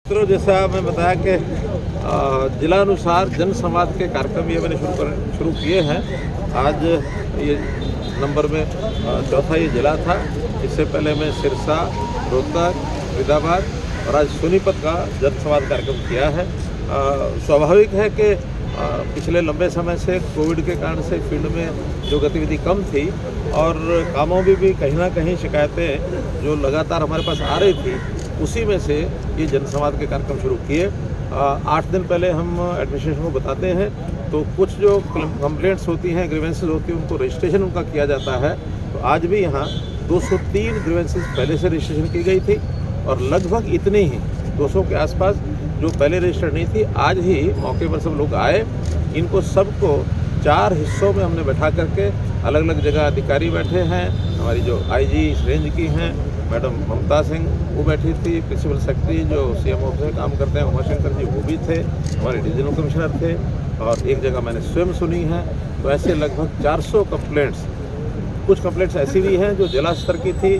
मित्रों, जैसा मैं बताया कि जिलानुसार जन संवाद के कार्यक्रम ये मैंने शुरू किए हैं। आज ये नंबर में चौथा ये जिला था। इससे पहले मैं सिरसा, रोहतक, फरीदाबाद और आज सोनीपत का जन संवाद कार्यक्रम किया है। स्वाभाविक है कि पिछले लंबे समय से कोविड के कारण से फील्ड में जो गतिविधि कम थी और कामों में भी कहीं ना कहीं शिकायतें जो लगातार हमारे पास आ रही थी, उसी में से ये जनसंवाद के कार्यक्रम शुरू किए। 8 दिन पहले हम एडमिनिस्ट्रेशन को बताते हैं तो कुछ जो कंप्लेंट्स होती हैं, ग्रीवेंसेस होती हैं, उनको रजिस्ट्रेशन उनका किया जाता है। तो आज भी यहाँ 203 ग्रीवेंसेस पहले से रजिस्ट्रेशन की गई थी और लगभग इतनी ही 200 के आसपास जो पहले रजिस्टर्ड नहीं थी, आज ही मौके पर सब लोग आए। इनको सबको 4 हिस्सों में हमने बैठा करके अलग अलग जगह अधिकारी बैठे हैं। हमारी जो आईजी इस रेंज की हैं मैडम ममता सिंह, वो बैठी थी। प्रिंसिपल सेक्रेटरी जो सीएमओ से काम करते हैं उमाशंकर जी, वो भी थे। हमारे डिवीजनल कमिश्नर थे और एक जगह मैंने स्वयं सुनी है। तो ऐसे लगभग 400 कंप्लेंट्स, कुछ कंप्लेंट्स ऐसी भी हैं जो जिला स्तर की थी,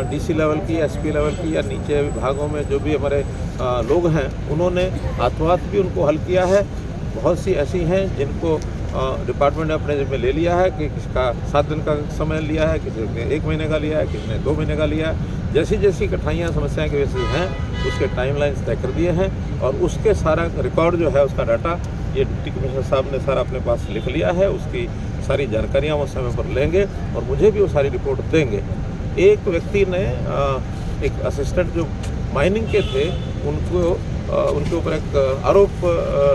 डीसी लेवल की, एसपी लेवल की या नीचे विभागों में जो भी हमारे लोग हैं उन्होंने हाथों हाथ भी उनको हल किया है। बहुत सी ऐसी हैं जिनको डिपार्टमेंट ने अपने जिम्मे ले लिया है कि किसका 7 दिन का समय लिया है, किसी ने 1 महीने का लिया है, किसी ने 2 महीने का लिया है। जैसी जैसी कठिनाइयाँ समस्याएं के वजह से हैं उसके टाइमलाइंस तय कर दिए हैं और उसके सारा रिकॉर्ड जो है, उसका डाटा ये डिप्टी कमिश्नर साहब ने सारा अपने पास लिख लिया है। उसकी सारी जानकारियाँ वो समय पर लेंगे और मुझे भी वो सारी रिपोर्ट देंगे। एक व्यक्ति ने एक असिस्टेंट जो माइनिंग के थे उनके ऊपर एक आरोप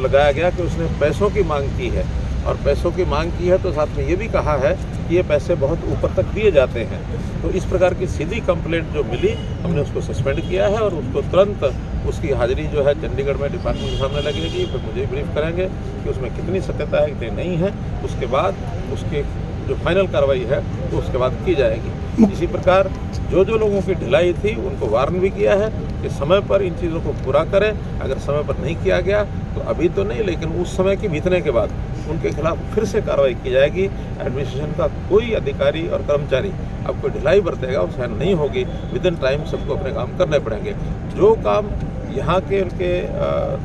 लगाया गया कि उसने पैसों की मांग की है और पैसों की मांग की है तो साथ में ये भी कहा है कि ये पैसे बहुत ऊपर तक दिए जाते हैं। तो इस प्रकार की सीधी कंप्लेंट जो मिली, हमने उसको सस्पेंड किया है और उसको तुरंत उसकी हाजिरी जो है चंडीगढ़ में डिपार्टमेंट के सामने लगेगी। फिर मुझे ब्रीफ करेंगे कि उसमें कितनी सत्यता है, कितनी नहीं है। उसके बाद उसकी जो फाइनल कार्रवाई है वो उसके बाद की जाएगी। इसी प्रकार जो लोगों की ढिलाई थी उनको वार्न भी किया है कि समय पर इन चीज़ों को पूरा करें। अगर समय पर नहीं किया गया तो अभी तो नहीं, लेकिन उस समय के बीतने के बाद उनके खिलाफ फिर से कार्रवाई की जाएगी। एडमिनिस्ट्रेशन का कोई अधिकारी और कर्मचारी अब कोई ढिलाई बरतेगा वो सहन नहीं होगी। विद इन टाइम सबको अपने काम करने पड़ेंगे। जो काम यहाँ के उनके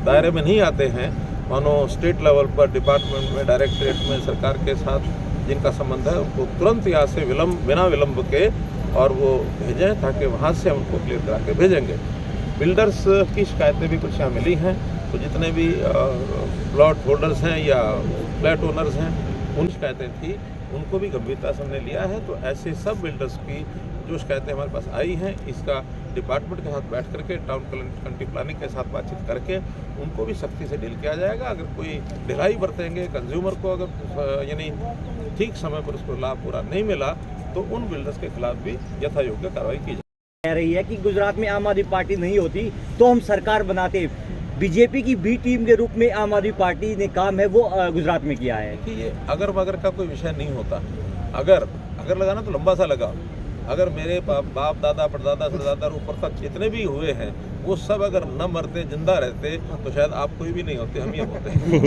दायरे में नहीं आते हैं, मानो स्टेट लेवल पर डिपार्टमेंट में, डायरेक्टरेट में सरकार के साथ जिनका संबंध है, वो तुरंत यहाँ से बिना विलम्ब के और वो भेजें ताकि वहाँ से हम उनको क्लियर करा के भेजेंगे। बिल्डर्स की शिकायतें भी कुछ यहाँ मिली हैं, तो जितने भी प्लॉट होल्डर्स हैं या फ्लैट ओनर्स हैं उन शिकायतें थी, उनको भी गंभीरता से हमने लिया है। तो ऐसे सब बिल्डर्स की जो शिकायतें हमारे पास आई हैं, इसका डिपार्टमेंट के साथ बैठ करके, टाउन कंट्री प्लानिंग के साथ बातचीत करके उनको भी सख्ती से डील किया जाएगा। अगर कोई ढिलाई बरतेंगे, कंज्यूमर को अगर यानी ठीक समय पर उसको लाभ पूरा नहीं मिला तो उन बिल्डर्स के खिलाफ भी यथायोग्य कार्रवाई की जाए। कह रही है कि गुजरात में आम आदमी पार्टी नहीं होती तो हम सरकार बनाते। बीजेपी की बी टीम के रूप में आम आदमी पार्टी ने काम है वो गुजरात में किया है कि ये अगर मगर का कोई विषय नहीं होता। अगर लगाना तो लंबा सा लगा। अगर मेरे बाप दादा परदादा सरदादा ऊपर तक जितने भी हुए हैं वो सब अगर न मरते, जिंदा रहते तो शायद आप कोई भी नहीं होते, हम ये होते हैं।